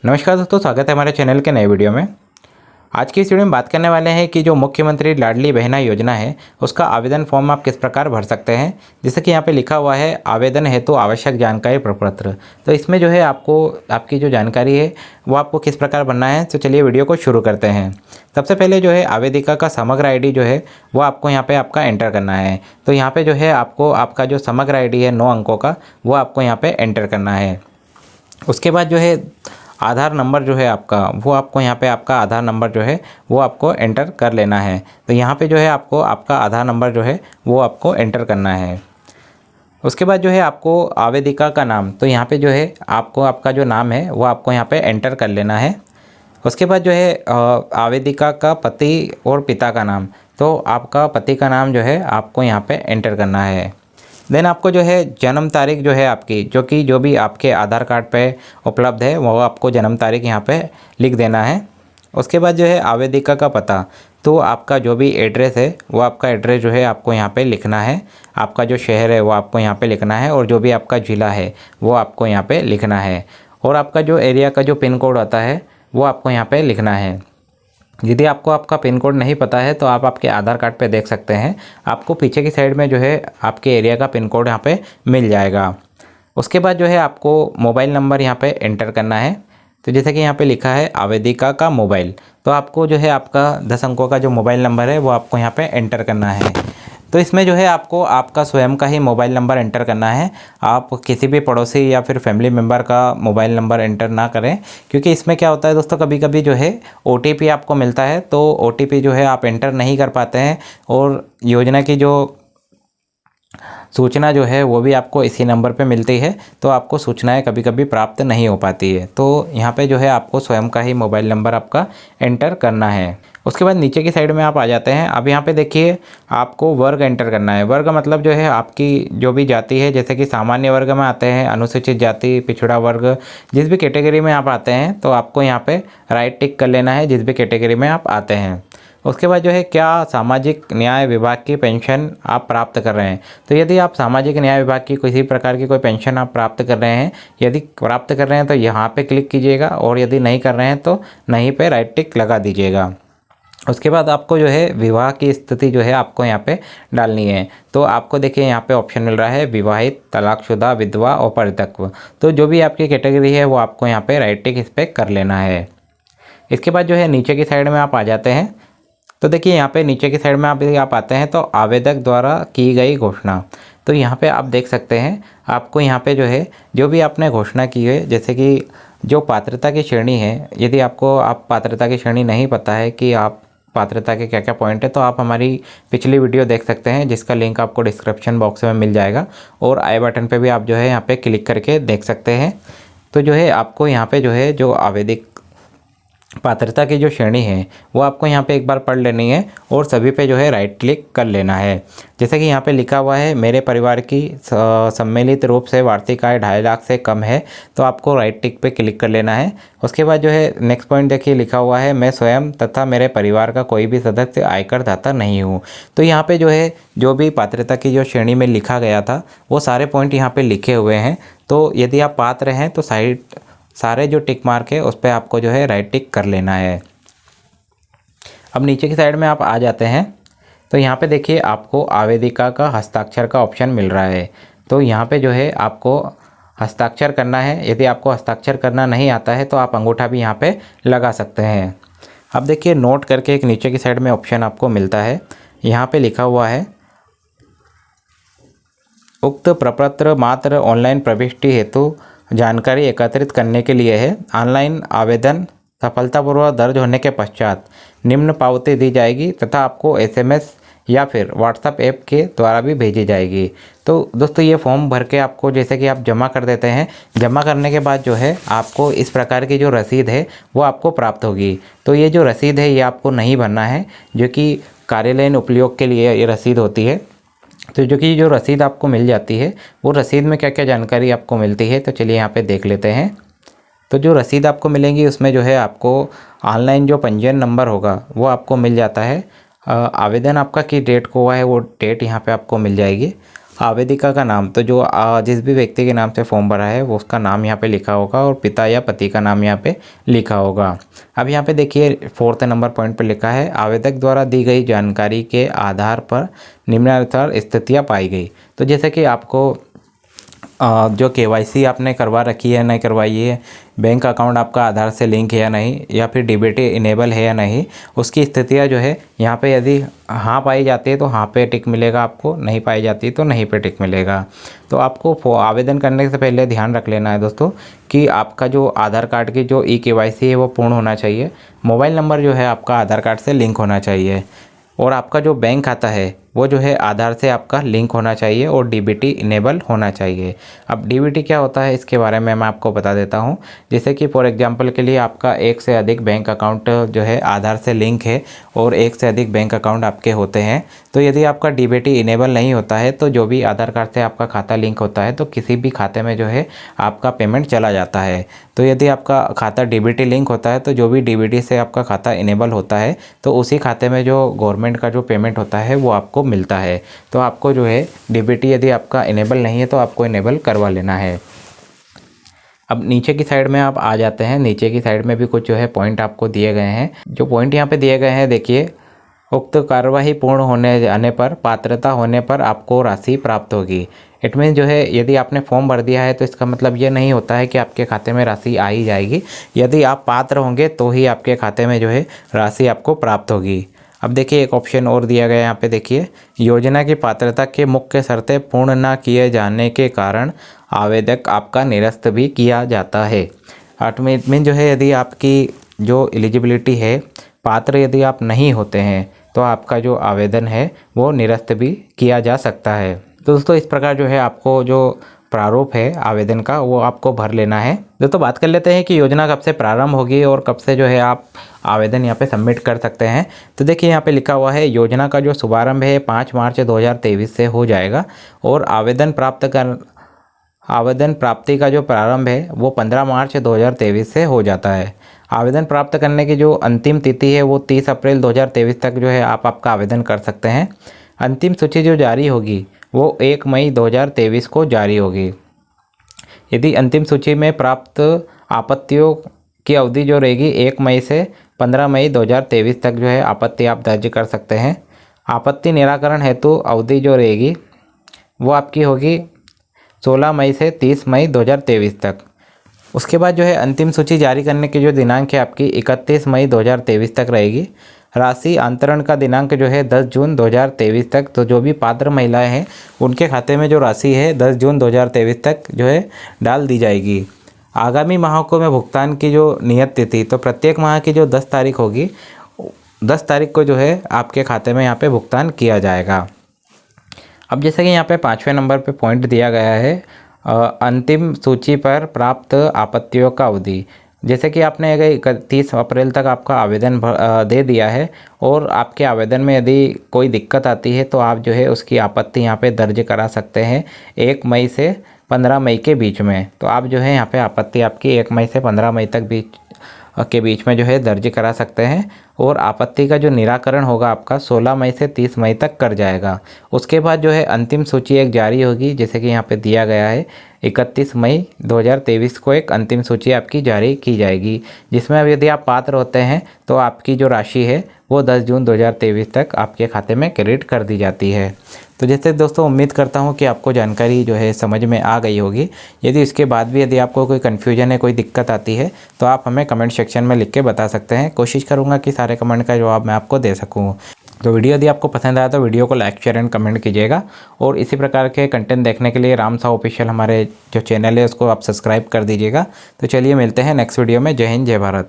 नमस्कार दोस्तों, स्वागत है हमारे चैनल के नए वीडियो में। आज की इस वीडियो में बात करने वाले हैं कि जो मुख्यमंत्री लाडली बहना योजना है उसका आवेदन फॉर्म आप किस प्रकार भर सकते हैं। जैसे कि यहाँ पे लिखा हुआ है आवेदन हेतु तो आवश्यक जानकारी प्रपत्र। तो इसमें जो है आपको आपकी जो जानकारी है वो आपको किस प्रकार भरना है। तो चलिए वीडियो को शुरू करते हैं। सबसे पहले जो है आवेदिका का समग्र आई जो है वो आपको यहाँ पर आपका एंटर करना है। तो यहाँ पर जो है आपको आपका जो समग्र आई है 9 अंकों का वो आपको यहाँ पर एंटर करना है। उसके बाद जो है आधार नंबर जो है आपका वो आपको यहाँ पे आपका आधार नंबर जो है वो आपको एंटर कर लेना है। तो यहाँ पे जो है आपको आपका आधार नंबर जो है वो आपको एंटर करना है। उसके बाद जो है आपको आवेदिका का नाम, तो यहाँ पे जो है आपको आपका जो नाम है वो आपको यहाँ पे एंटर कर लेना है। उसके बाद जो है आवेदिका का पति और पिता का नाम, तो आपका पति का नाम जो है आपको यहाँ पे एंटर करना है। देन आपको जो है जन्म तारीख जो है आपकी जो भी आपके आधार कार्ड पे उपलब्ध है वो आपको जन्म तारीख यहाँ पे लिख देना है। उसके बाद जो है आवेदिका का पता, तो आपका जो भी एड्रेस है वो आपका एड्रेस जो है आपको यहाँ पे लिखना है। आपका जो शहर है वो आपको यहाँ पे लिखना है और जो भी आपका ज़िला है वो आपको यहाँ पे लिखना है। और आपका जो एरिया का जो पिन कोड आता है वो आपको यहाँ पे लिखना है। यदि आपको आपका पिन कोड नहीं पता है तो आप आपके आधार कार्ड पे देख सकते हैं, आपको पीछे की साइड में जो है आपके एरिया का पिन कोड यहाँ पे मिल जाएगा। उसके बाद जो है आपको मोबाइल नंबर यहाँ पे एंटर करना है। तो जैसे कि यहाँ पे लिखा है आवेदिका का मोबाइल, तो आपको जो है आपका 10 अंकों का जो मोबाइल नंबर है वो आपको यहाँ पे एंटर करना है। तो इसमें जो है आपको आपका स्वयं का ही मोबाइल नंबर एंटर करना है। आप किसी भी पड़ोसी या फिर फैमिली मेम्बर का मोबाइल नंबर एंटर ना करें, क्योंकि इसमें क्या होता है दोस्तों, कभी कभी जो है OTP आपको मिलता है तो OTP जो है आप एंटर नहीं कर पाते हैं और योजना की जो सूचना जो है वो भी आपको इसी नंबर पे मिलती है, तो आपको सूचनाएं कभी कभी प्राप्त नहीं हो पाती है। तो यहाँ पे जो है आपको स्वयं का ही मोबाइल नंबर आपका एंटर करना है। उसके बाद नीचे की साइड में आप आ जाते हैं। अब यहाँ पे देखिए आपको वर्ग एंटर करना है। वर्ग मतलब जो है आपकी जो भी जाति है, जैसे कि सामान्य वर्ग में आते हैं, अनुसूचित जाति, पिछड़ा वर्ग, जिस भी कैटेगरी में आप आते हैं तो आपको यहाँ पे राइट टिक कर लेना है जिस भी कैटेगरी में आप आते हैं। उसके बाद जो है क्या सामाजिक न्याय विभाग की पेंशन आप प्राप्त कर रहे हैं। तो यदि आप सामाजिक न्याय विभाग की किसी प्रकार की कोई पेंशन आप प्राप्त कर रहे हैं, यदि प्राप्त कर रहे हैं तो यहाँ पे क्लिक कीजिएगा और यदि नहीं कर रहे हैं तो नहीं पे राइट टिक लगा दीजिएगा। उसके बाद आपको जो है विवाह की स्थिति जो है आपको यहाँ पे डालनी है। तो आपको देखिए यहाँ पे ऑप्शन मिल रहा है विवाहित, तलाकशुदा, विधवा और परित्यक्व। तो जो भी आपकी कैटेगरी है वो आपको यहाँ पे राइट टिक इस पर कर लेना है। इसके बाद जो है नीचे की साइड में आप आ जाते हैं। तो देखिए यहाँ पे नीचे की साइड में आप आते हैं तो आवेदक द्वारा की गई घोषणा, तो यहाँ पे आप देख सकते हैं आपको यहाँ पे जो है जो भी आपने घोषणा की है, जैसे कि जो पात्रता की श्रेणी है, यदि आपको आप पात्रता की श्रेणी नहीं पता है कि आप पात्रता के क्या क्या पॉइंट है तो आप हमारी पिछली वीडियो देख सकते हैं जिसका लिंक आपको डिस्क्रिप्शन बॉक्स में मिल जाएगा और आई बटन पे भी आप जो है यहाँ पे क्लिक करके देख सकते हैं। तो जो है आपको यहाँ पे जो है जो आवेदक पात्रता की जो श्रेणी है वो आपको यहाँ पे एक बार पढ़ लेनी है और सभी पे जो है राइट क्लिक कर लेना है। जैसे कि यहाँ पे लिखा हुआ है मेरे परिवार की सम्मिलित रूप से वार्षिक आय 2.5 लाख से कम है, तो आपको राइट टिक पे क्लिक कर लेना है। उसके बाद जो है नेक्स्ट पॉइंट देखिए लिखा हुआ है मैं स्वयं तथा मेरे परिवार का कोई भी सदस्य आयकर दाता नहीं हूँ। तो यहाँ पे जो है जो भी पात्रता की जो श्रेणी में लिखा गया था वो सारे पॉइंट यहाँ पे लिखे हुए हैं। तो यदि आप पात्र हैं तो सारे जो टिक मार्क है उस पर आपको जो है राइट टिक कर लेना है। अब नीचे की साइड में आप आ जाते हैं तो यहाँ पे देखिए आपको आवेदिका का हस्ताक्षर का ऑप्शन मिल रहा है। तो यहाँ पे जो है आपको हस्ताक्षर करना है। यदि आपको हस्ताक्षर करना नहीं आता है तो आप अंगूठा भी यहाँ पे लगा सकते हैं। अब देखिए नोट करके एक नीचे की साइड में ऑप्शन आपको मिलता है, यहाँ पे लिखा हुआ है उक्त प्रपत्र मात्र ऑनलाइन प्रविष्टि हेतु जानकारी एकत्रित करने के लिए है। ऑनलाइन आवेदन सफलतापूर्वक दर्ज होने के पश्चात निम्न पावती दी जाएगी तथा आपको SMS या फिर WhatsApp ऐप के द्वारा भी भेजी जाएगी। तो दोस्तों ये फॉर्म भर के आपको जैसे कि आप जमा कर देते हैं, जमा करने के बाद जो है आपको इस प्रकार की जो रसीद है वो आपको प्राप्त होगी। तो ये जो रसीद है ये आपको नहीं भरना है, जो कि कार्यालयीन उपयोग के लिए ये रसीद होती है। तो जो रसीद आपको मिल जाती है वो रसीद में क्या क्या जानकारी आपको मिलती है, तो चलिए यहाँ पे देख लेते हैं। तो जो रसीद आपको मिलेंगी उसमें जो है आपको ऑनलाइन जो पंजीयन नंबर होगा वो आपको मिल जाता है। आवेदन आपका किस डेट को हुआ है वो डेट यहाँ पे आपको मिल जाएगी। आवेदिका का नाम, तो जो जिस भी व्यक्ति के नाम से फॉर्म भरा है वो उसका नाम यहाँ पे लिखा होगा और पिता या पति का नाम यहाँ पे लिखा होगा। अब यहाँ पे देखिए 4 नंबर पॉइंट पे लिखा है आवेदक द्वारा दी गई जानकारी के आधार पर निम्नानुसार स्थितियाँ पाई गई। तो जैसे कि आपको जो केवाईसी आपने करवा रखी है नहीं करवाई है, बैंक अकाउंट आपका आधार से लिंक है या नहीं, या फिर डीबीटी इनेबल है या नहीं, उसकी स्थितियाँ जो है यहाँ पे यदि हाँ पाई जाती है तो हाँ पे टिक मिलेगा आपको, नहीं पाई जाती तो नहीं पे टिक मिलेगा। तो आपको आवेदन करने से पहले ध्यान रख लेना है दोस्तों कि आपका जो आधार कार्ड की जो केवाईसी है वो पूर्ण होना चाहिए, मोबाइल नंबर जो है आपका आधार कार्ड से लिंक होना चाहिए, और आपका जो बैंक खाता है वो जो है आधार से आपका लिंक होना चाहिए और डीबीटी इनेबल होना चाहिए। अब डीबीटी क्या होता है इसके बारे में मैं आपको बता देता हूँ। जैसे कि फॉर एग्जांपल के लिए आपका एक से अधिक बैंक अकाउंट जो है आधार से लिंक है और एक से अधिक बैंक अकाउंट आपके होते हैं, तो यदि आपका डीबीटी इनेबल नहीं होता है तो जो भी आधार कार्ड से आपका खाता लिंक होता है तो किसी भी खाते में जो है आपका पेमेंट चला जाता है। तो यदि आपका खाता डीबीटी लिंक होता है तो जो भी डीबीटी से आपका खाता इनेबल होता है तो उसी खाते में जो गवर्नमेंट का जो पेमेंट होता है वो आपको मिलता है। तो आपको जो है डीबीटी यदि आपका इनेबल नहीं है तो आपको इनेबल करवा लेना है। अब नीचे की साइड में आप आ जाते हैं, नीचे की साइड में भी कुछ जो है पॉइंट आपको दिए गए हैं। जो पॉइंट यहाँ पे दिए गए हैं देखिए, उक्त कार्यवाही पूर्ण होने जाने पर पात्रता होने पर आपको राशि प्राप्त होगी। इट मीन जो है यदि आपने फॉर्म भर दिया है तो इसका मतलब ये नहीं होता है कि आपके खाते में राशि आ ही जाएगी, यदि आप पात्र होंगे तो ही आपके खाते में जो है राशि आपको प्राप्त होगी। अब देखिए एक ऑप्शन और दिया गया है यहाँ पे देखिए, योजना की पात्रता के मुख्य शर्तें पूर्ण न किए जाने के कारण आवेदक आपका निरस्त भी किया जाता है। इट मीन जो है यदि आपकी जो एलिजिबिलिटी है, पात्र यदि आप नहीं होते हैं तो आपका जो आवेदन है वो निरस्त भी किया जा सकता है। तो दोस्तों इस प्रकार जो है आपको जो प्रारूप है आवेदन का वो आपको भर लेना है। दोस्तों बात कर लेते हैं कि योजना कब से प्रारंभ होगी और कब से जो है आप आवेदन यहाँ पे सबमिट कर सकते हैं। तो देखिए यहाँ पे लिखा हुआ है योजना का जो शुभारंभ है 5 मार्च 2023 से हो जाएगा और आवेदन प्राप्ति का जो प्रारंभ है वो 15 मार्च 2023 से हो जाता है। आवेदन प्राप्त करने की जो अंतिम तिथि है वो 30 अप्रैल 2023 तक जो है आप आपका आवेदन कर सकते हैं। अंतिम सूची जो जारी होगी वो 1 मई 2023 को जारी होगी। यदि अंतिम सूची में प्राप्त आपत्तियों की अवधि जो रहेगी 1 मई से 15 मई 2023 तक जो है आपत्ति आप दर्ज कर सकते हैं। आपत्ति निराकरण हेतु अवधि जो रहेगी वो आपकी होगी 16 मई से 30 मई 2023 तक। उसके बाद जो है अंतिम सूची जारी करने की जो दिनांक है आपकी 31 मई 2023 तक रहेगी। राशि अंतरण का दिनांक जो है 10 जून 2023 तक। तो जो भी पात्र महिलाएं हैं उनके खाते में जो राशि है 10 जून 2023 तक जो है डाल दी जाएगी। आगामी माहों में भुगतान की जो नियत तिथि, तो प्रत्येक माह की जो 10 तारीख होगी 10 तारीख को जो है आपके खाते में यहाँ पे भुगतान किया जाएगा। अब जैसे कि यहाँ पे 5वें नंबर पे पॉइंट दिया गया है अंतिम सूची पर प्राप्त आपत्तियों का अवधि। जैसे कि आपने अगर 31 अप्रैल तक आपका आवेदन दे दिया है और आपके आवेदन में यदि कोई दिक्कत आती है तो आप जो है उसकी आपत्ति यहाँ पे दर्ज करा सकते हैं 1 मई से 15 मई के बीच में। तो आप जो है यहाँ पे आपत्ति आपकी 1 मई से 15 मई तक के बीच में जो है दर्ज करा सकते हैं और आपत्ति का जो निराकरण होगा आपका 16 मई से 30 मई तक कर जाएगा। उसके बाद जो है अंतिम सूची एक जारी होगी, जैसे कि यहाँ पे दिया गया है 31 मई 2023 को एक अंतिम सूची आपकी जारी की जाएगी, जिसमें अब यदि आप पात्र होते हैं तो आपकी जो राशि है वो 10 जून 2023 तक आपके खाते में क्रेडिट कर दी जाती है। तो जैसे दोस्तों उम्मीद करता हूँ कि आपको जानकारी जो है समझ में आ गई होगी। यदि इसके बाद भी यदि आपको कोई कन्फ्यूजन है, कोई दिक्कत आती है तो आप हमें कमेंट सेक्शन में लिख के बता सकते हैं। कोशिश करूँगा कि सारे कमेंट का जवाब मैं आपको दे सकूँ। तो वीडियो यदि आपको पसंद आया तो वीडियो को लाइक शेयर एंड कमेंट कीजिएगा और इसी प्रकार के कंटेंट देखने के लिए राम साहू ऑफिशियल हमारे जो चैनल है उसको आप सब्सक्राइब कर दीजिएगा। तो चलिए मिलते हैं नेक्स्ट वीडियो में। जय हिंद जय भारत।